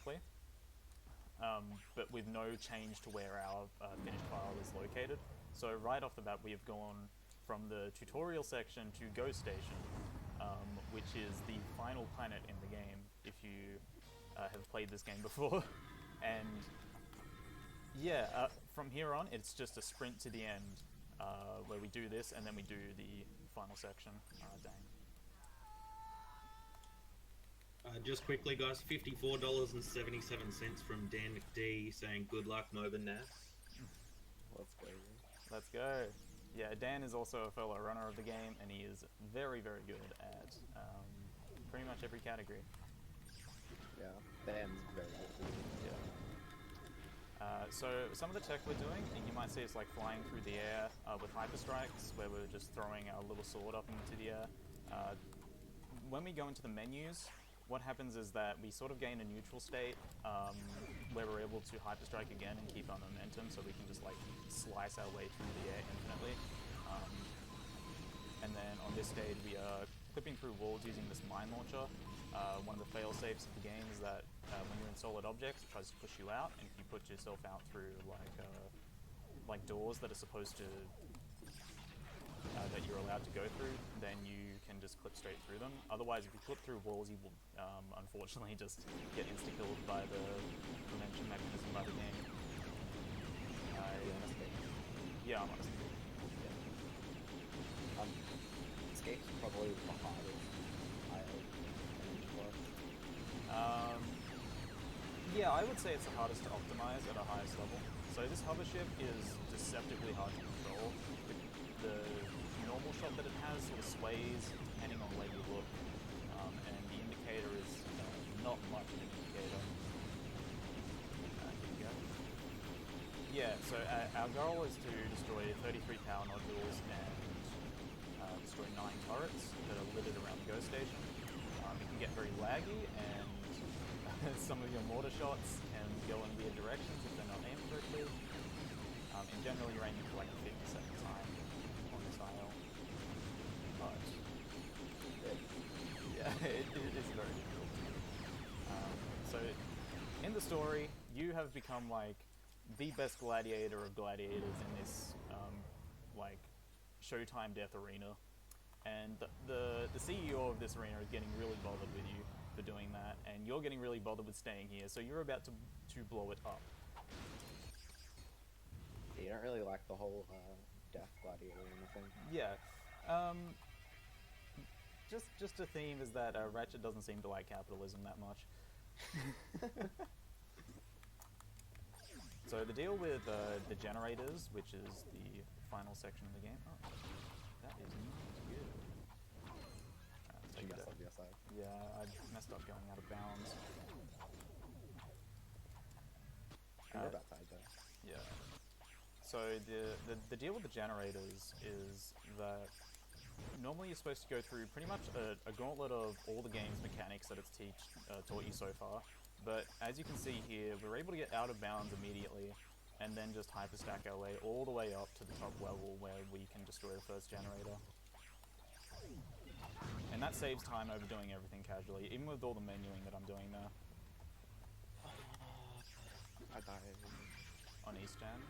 exactly, but with no change to where our finished file is located. So right off the bat, we have gone from the tutorial section to Ghost Station, which is the final planet in the game, if you have played this game before. And yeah, from here on, it's just a sprint to the end, where we do this, and then we do the final section. Dang. Just quickly, guys, $54.77 from Dan McD saying good luck, Moba Nas. Let's go. Let's go. Yeah, Dan is also a fellow runner of the game, and he is very, very good at pretty much every category. Yeah, Dan's very good. Yeah. So some of the tech we're doing, you might see us like flying through the air with hyper strikes, where we're just throwing our little sword up into the air. When we go into the menus, what happens is that we sort of gain a neutral state where we're able to hyperstrike again and keep our momentum, so we can just like slice our way through the air infinitely. And then on this stage we are clipping through walls using this mine launcher. One of the fail safes of the game is that when you're in solid objects, it tries to push you out, and if you put yourself out through like doors that are supposed to that you're allowed to go through, then you can just clip straight through them. Otherwise, if you clip through walls, you will unfortunately just get insta-killed by the prevention mechanism by the game. Yeah, I'm honest. Yeah. Escape's probably the hardest Yeah, I would say it's the hardest to optimize at a highest level. So this hover ship is deceptively hard to control. The normal shot that it has sort of sways depending on where you look, and the indicator is not much of an indicator. Here we go. Yeah, so our goal is to destroy 33 power nodules and destroy 9 turrets that are littered around the Ghost Station. It can get very laggy, and some of your mortar shots can go in weird directions if they're not aimed correctly. In general, you're aiming for like a 50-second time on this aisle. But yeah, it is very difficult. So in the story, you have become like the best gladiator of gladiators in this like Showtime death arena. And the CEO of this arena is getting really bothered with you for doing that, and you're getting really bothered with staying here, so you're about to blow it up. Yeah, you don't really like the whole death gladiator or anything. Yeah. Just a theme is that Ratchet doesn't seem to like capitalism that much. So the deal with the generators, which is the final section of the game. Oh, that is not good. You messed up the SI. Yeah, I messed up going out of bounds. You're about to though. Yeah. So the deal with the generators is that normally you're supposed to go through pretty much a gauntlet of all the game's mechanics that it's taught you so far. But as you can see here, we're able to get out of bounds immediately, and then just hyperstack our way all the way up to the top level where we can destroy the first generator. And that saves time over doing everything casually, even with all the menuing that I'm doing now. I died. On East Gen?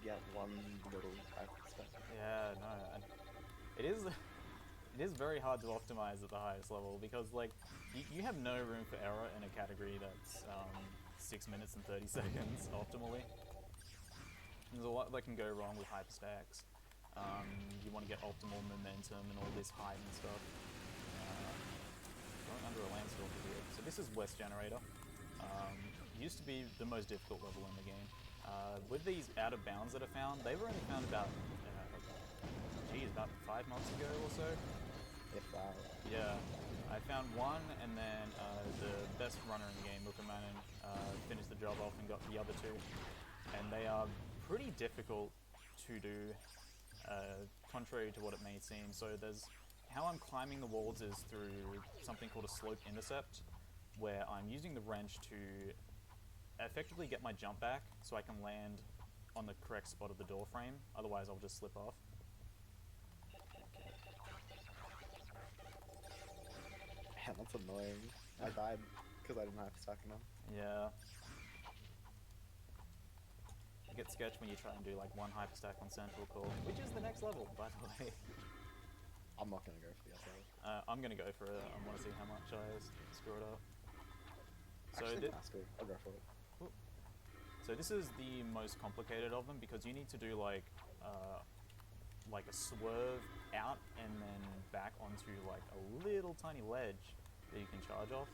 Yeah, one little hyperstack. Yeah, no. It is very hard to optimize at the highest level, because like you have no room for error in a category that's 6 minutes and 30 seconds optimally. There's a lot that can go wrong with hyperstacks. You want to get optimal momentum and all this height and stuff. Going under a landslide here. So this is West Generator. Used to be the most difficult level in the game. With these out of bounds that I found, they were only found about about 5 months ago or so. If that. Yeah, I found one, and then the best runner in the game, Lukamanen, finished the job off and got the other 2. And they are pretty difficult to do, contrary to what it may seem. So how I'm climbing the walls is through something called a slope intercept, where I'm using the wrench to effectively get my jump back so I can land on the correct spot of the door frame. Otherwise, I'll just slip off. Man, that's annoying. I died because I didn't hyperstack enough. Yeah. You get sketched when you try and do like one hyperstack on Central Core, which is the next level, by the way. I'm not gonna go for the SL. I'm gonna go for it. I want to see how much I screw it up. So Actually, that's good. I'll go for it. So this is the most complicated of them because you need to do like a swerve out and then back onto like a little tiny ledge that you can charge off.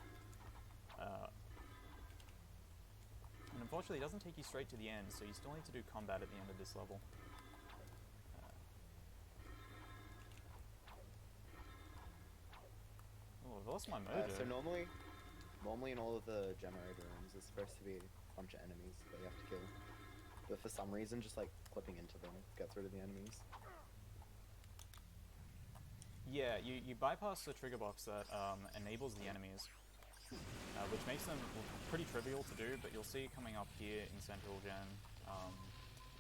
And unfortunately, it doesn't take you straight to the end, so you still need to do combat at the end of this level. Oh, I've lost my mojo. So normally in all of the generator rooms, there's supposed to be a bunch of enemies that you have to kill. But for some reason, just like clipping into them gets rid of the enemies. Yeah, you bypass the trigger box that enables the enemies, which makes them pretty trivial to do, but you'll see coming up here in Central Gen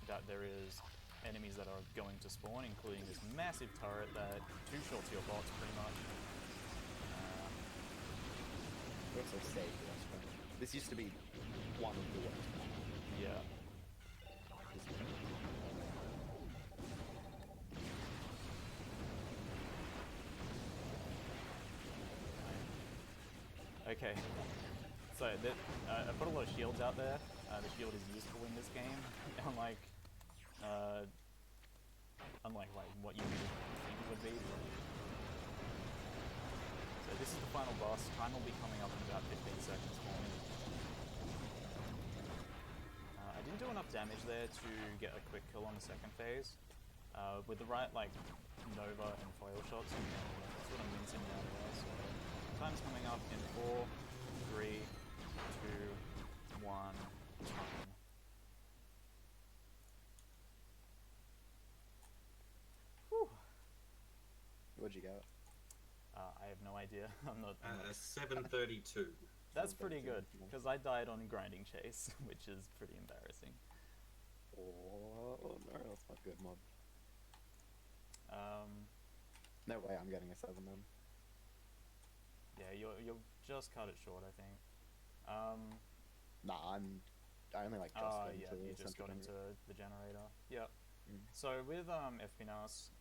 that there is enemies that are going to spawn, including this massive turret that two-shots your bots pretty much. You also save the restaurant. This used to be one of the worst. Yeah. Okay, so I put a lot of shields out there. The shield is useful in this game, unlike like what you would think it would be. So this is the final boss. Time will be coming up in about 15 seconds for me. I didn't do enough damage there to get a quick kill on the second phase. With the right like Nova and foil shots, you can sort of mince him down there. So time's coming up in 4, 3, 2, 1, time. Whew. What'd you get? I have no idea. I'm not. 732. That's pretty good because I died on grinding chase, which is pretty embarrassing. Oh no, that's not good, mod. No way, I'm getting a 7 then. Yeah, you'll just cut it short, I think. Nah, I only like just got yeah, into you the just got into generator. the generator. Yep. Mm. So with fireproofnas,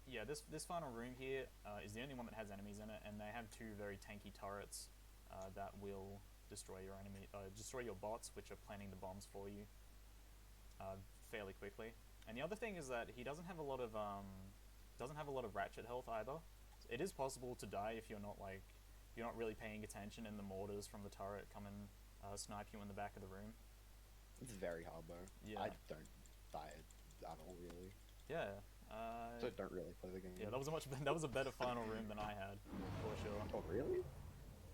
yeah, this final room here is the only one that has enemies in it, and they have two very tanky turrets that will destroy your bots, which are planting the bombs for you fairly quickly. And the other thing is that he doesn't have a lot of Ratchet health either. It is possible to die if you're not really paying attention, and the mortars from the turret come and snipe you in the back of the room. It's very hard though. Yeah. I don't die at all really. Yeah. So I don't really play the game. Yeah, that was a better final room than I had, for sure. Oh really?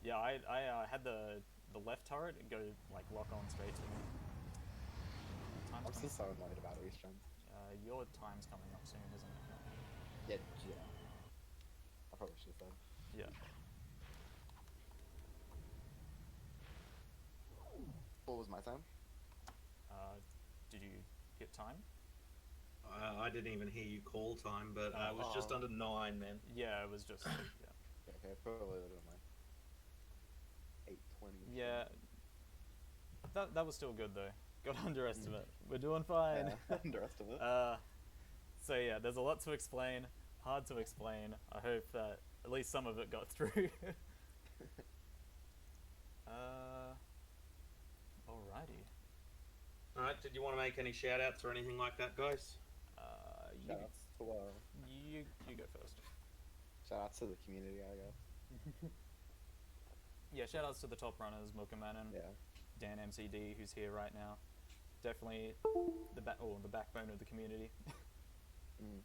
Yeah, I had the left turret go like lock on straight to me. I'm still so annoyed about Eastern. Your time's coming up soon, isn't it? Yeah. I probably should have said. Yeah. What was my time? Did you hit time? I didn't even hear you call time, but it was just under 9, man. Yeah, it was just yeah. Okay, probably a little more. 8:20. Yeah. That was still good though. Got underestimate. We're doing fine. Yeah, underestimate. So yeah, there's a lot to explain. Hard to explain. I hope that at least some of it got through. Alrighty. Alright, did you want to make any shout outs or anything like that, guys? Shoutouts to you go first. shoutouts to the community, I guess. Yeah, shoutouts to the top runners, Mookermannen, Yeah. Dan MCD, who's here right now. Definitely the backbone of the community. Mm.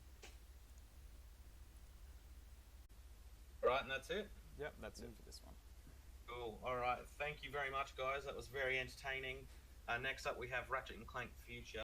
Right, and that's it? Yep, that's it for this one. Cool. Alright, thank you very much, guys. That was very entertaining. Next up, we have Ratchet and Clank Future.